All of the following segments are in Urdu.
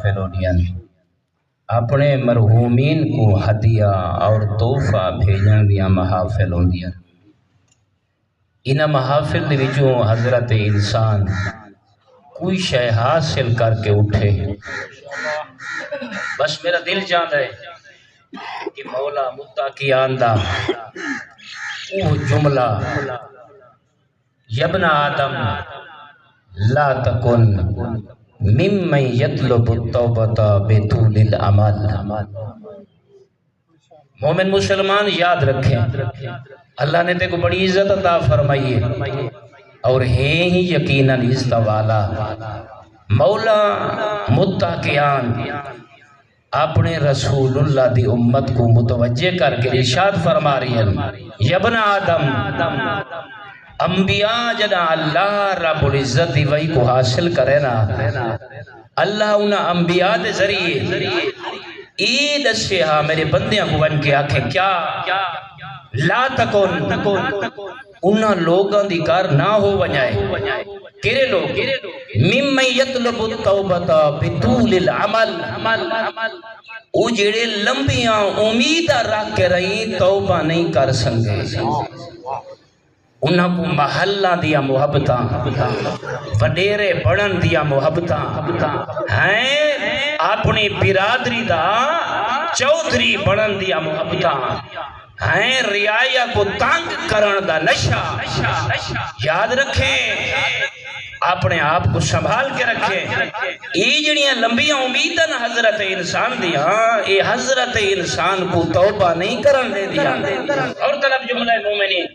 فیلونین اپنے مرحومین کو ہدیہ اور تحفہ بھیجن دیا محافل ہوندیاں۔ انہاں محافل دے وچوں حضرت انسان کوئی شے حاصل کر کے اٹھے، بس میرا دل چاہتا ہے کہ مولا متقیان دا وہ جملہ یبن آدم لا تکن ممن یطلب التوبۃ بطول الامل۔ مومن مسلمان یاد رکھیں، اللہ نے تے کو بڑی عزت عطا فرمائی ہے اور ہیں ہی یقیناً عزت والا۔ مولا متقیان اپنے رسول اللہ دی امت کو متوجہ کر کے ارشاد فرما رہی ہیں، یبن آدم، انبیاء جنا اللہ رب العزت دی وحی کو حاصل کرے نا، اللہ انہاں انبیاء دے ذریعے عید سے ہاں میرے بندیاں کو بن کے آکھیں کیا لا تکن، انہاں لوگاں دی کار نہ ہو ونجائے کیرے لوگ ممن یطلب التوبۃ بطول العمل، او جڑے لمبیاں امیدہ رکھ کے رہی توبہ نہیں کر سنگے، انہاں کو محلہ دیا محبتاں، وڈیرے بڑھن دیا محبتاں ہیں، اپنی برادری دا چودھری بڑھن دیا محبتاں ہیں، رعایا کو تنگ کرن دا نشہ۔ یاد رکھیں، اپنے آپ کو سنبھال کے رکھیں، یہ جڑیاں لمبیاں امیداں حضرت انسان دیا، یہ حضرت انسان کو توبہ نہیں کرن دے دیا۔ اور طلب جملہ مومنین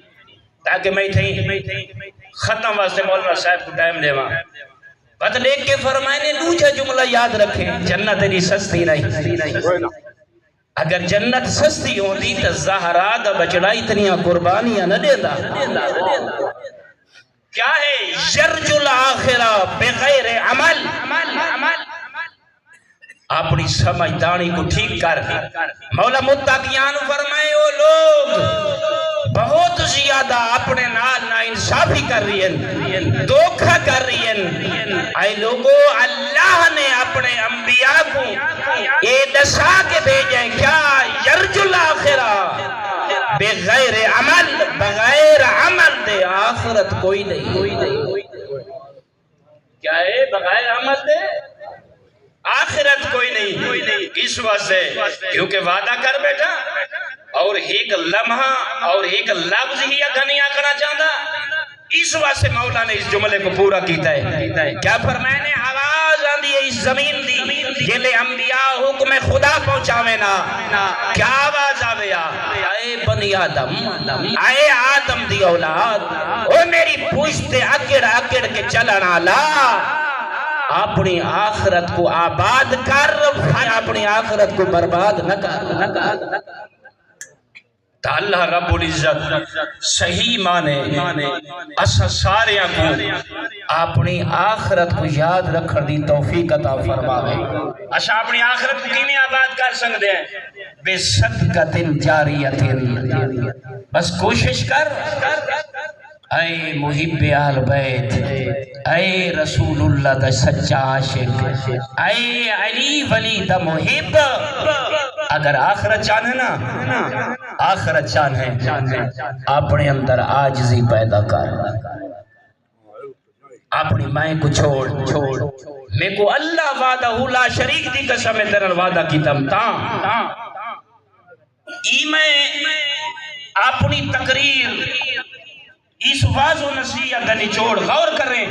تاکہ میں تھی ختم واسطے مولانا صاحب کو ٹائم دے وہاں بات لیک کے فرمائنے دوجہ جملہ یاد رکھیں، جنت نہیں سستی نہیں، اگر جنت سستی ہوندی تو زہرا دا بچڑا اتنیاں قربانیاں نہ دے دا۔ کیا ہے یرج الاخرہ بغیر عمل، اپنی سمجھدانی کو ٹھیک کر۔ مولا متقیان فرمائے او لوگ بہت زیادہ اپنے نال نا انصافی کر رہی ہیں، دھوکہ کر رہی ہیں۔ اے لوگو، اللہ نے اپنے انبیاء کو یہ دسا کے بھیجیں کیا یرج الاخرہ بغیر عمل، بغیر عمل دے آخرت کوئی نہیں۔ کیا ہے بغیر عمل دے آخرت کوئی نہیں، اس واسطے کیونکہ وعدہ کر بیٹھا اور ایک لمحہ اور ایک لفظ ہی گھنیا کرنا چاہتا، اس واسطے مولا نے اس جملے کو پورا کیتا ہے۔ کیا فرمائے نے آواز آندی ہے اس زمین دی جلے انبیاء حکم خدا پہنچاوے نا، کیا آواز آوے اے بنی آدم، اے آدم دی اولاد، او میری پوشتے اکڑ اکڑ کے چلنا لا، اپنی آخرت کو آباد کر، اپنی آخرت کو برباد نہ کر۔ تو اللہ رب العزت صحیح مانے اسا ساریاں کو اپنی آخرت کو یاد رکھن دی توفیق عطا فرماوے۔ اسا اپنی آخرت کو کیویں آباد کر سکتے ہیں؟ بے صدقۃ جاریۃ، بس کوشش کر اے محب اہل بیت، اے رسول اللہ دا سچا عاشق، اے علی ولی دا محب، اگر آخرت چاہنے نا، آخرت چاہنے اپنے اندر عاجزی پیدا کر، اپنی مائیں کو چھوڑ، میں کو اللہ وعدہ لا شریک دی قسم میں تیرا وعدہ کی تمتا، ای میں اپنی تقریر اس واضح و نصیحت کا نچوڑ غور کریں،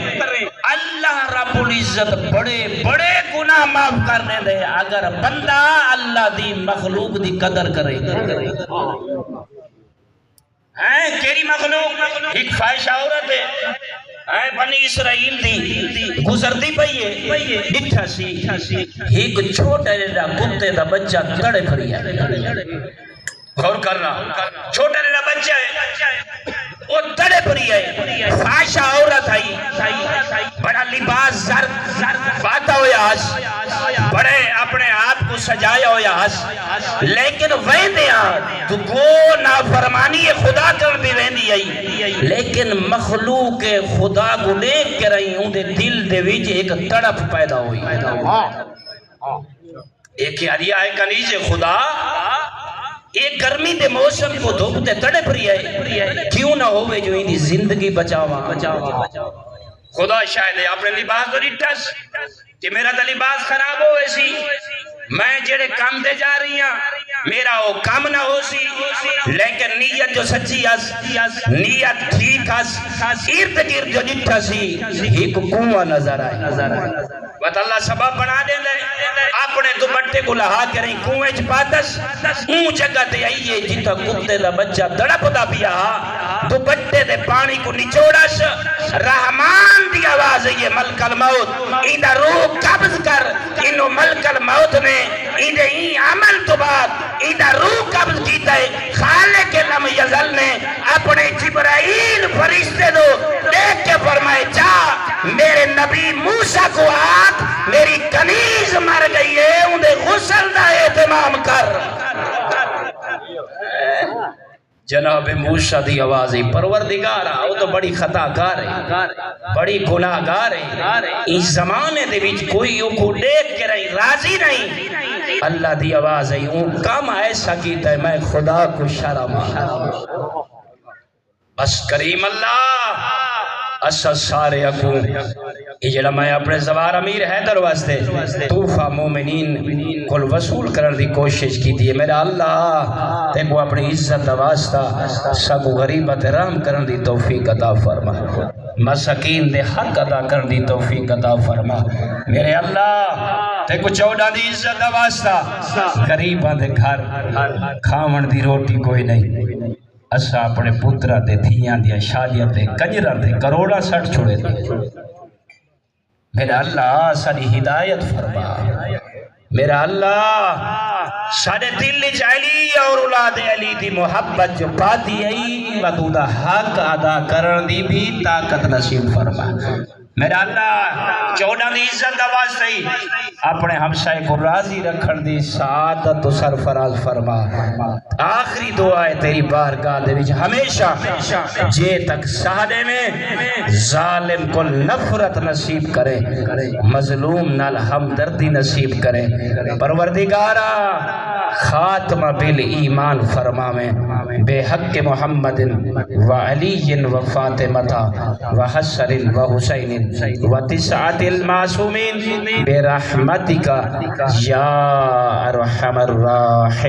اللہ رب العزت بڑے بڑے گناہ معاف کرنے دے اگر بندہ اللہ دی مخلوق دی قدر کرے۔ کیری مخلوق؟ ایک فائشہ عورت ہے، بنی اسرائیل دی گزرتی پئی ہے، ڈٹھا سی ایک چھوٹا جڑا کتے دا بچہ تڑے پھری ہے، غور کرنا، چھوٹا جڑا بچہ ہے وہ تڑے پری ہے، فاشا عورت آئی، بڑا لباس زرد باتا ہویا ہس، بڑے اپنے آپ کو سجایا ہویا ہس، لیکن ویندیا تو گو نافرمانی خدا کر بھی ویندی آئی، لیکن مخلوق خدا کو دیکھ کے رہی ہوں دے دل دے ویچ ایک تڑپ پیدا ہوئی۔ ایک ہریا ہے کنیز خدا ایک گرمی دے موسم کو دھوپ تے تڑپ رہی ہے کیوں نہ ہوئے جو ان دی زندگی بچاوا خدا شاید ہے اپنے لباس تو ریٹس کہ میرا تا لباس خراب ہو ایسی میں جڑے کام دے جا رہی ہیں میرا وہ کام نہ ہو سی لیکن نیت جو سچی اس نیت ٹھیک اس ارد گرد جو جٹھا سی ایک کنواں نظر آئے وقت اللہ سبب بنا دے لے اپنے دوپٹے کو لہا کریں کنویں چ پاتس اون جگہ تے آئیے جتا کتے دا بچہ دڑپ دا پیا دوپٹے دے پانی کو نچوڑش رحمان دی آواز ہے یہ ملک الموت ایندہ روح قبض کر انہوں ملک الموت نے ایندہ ہی عمل تو بعد ایندہ روح قبض کیتا ہے خالق لم یزل نے اپنے جبرائیل فرشتے دو دیکھ کے فرمائے جا میرے نبی موسیٰ کو آت میری کنیز مر گئی ہے انہیں غسل دا اہتمام کر جناب موسیٰ دی آوازی پروردگارہ وہ تو بڑی خطا کار ہے بڑی گناہ گار ہے اس زمانے دے وچ کوئی یوں کو دیکھ کے رہی راضی نہیں اللہ دی آواز ہے اون کام ایسا کیتا ہے میں خدا کو شرم بس کریم اللہ اسا سارے اکوں یہ جڑا میں اپنے زوار امیر حیدر واسطے توفہ مومنین کل وصول کرن دی کوشش کی دی میرا اللہ تے کو اپنی عزت واسطہ سب غریبت رحم کرن دی توفیق عطا فرما مساکین دے حق ادا کرن دی توفیق عطا فرما میرے اللہ تے کو چوڑا دی عزت واسطہ غریباں دے گھر کھاون دی روٹی کوئی نہیں اسا اپنے پترہ دے دھیاں دیا شادیاں دے کنجرہ دے کروڑا سٹ چھوڑے دے میرا اللہ ساری ہدایت فرما میرا اللہ سارے دل علی اور اولاد علی دی محبت جو پاتی ہے ودودہ حق ادا کرن دی بھی طاقت نصیب فرما میرا اللہ چودہ دی عزت آواز تھی اپنے ہمسائے کو راضی رکھن دی سعادت و سرفراز فرما آخری دعا ہے تیری بارگاہ دے وچ ہمیشہ جے تک سہدے میں ظالم کو نفرت نصیب کرے مظلوم نال ہمدردی نصیب کرے پروردگارہ خاتمہ بالایمان فرما میں بے حق محمد و علی و فاطمہ و حسن و حسین و تسعت المعصومین برحمتک یا ارحم الراحمین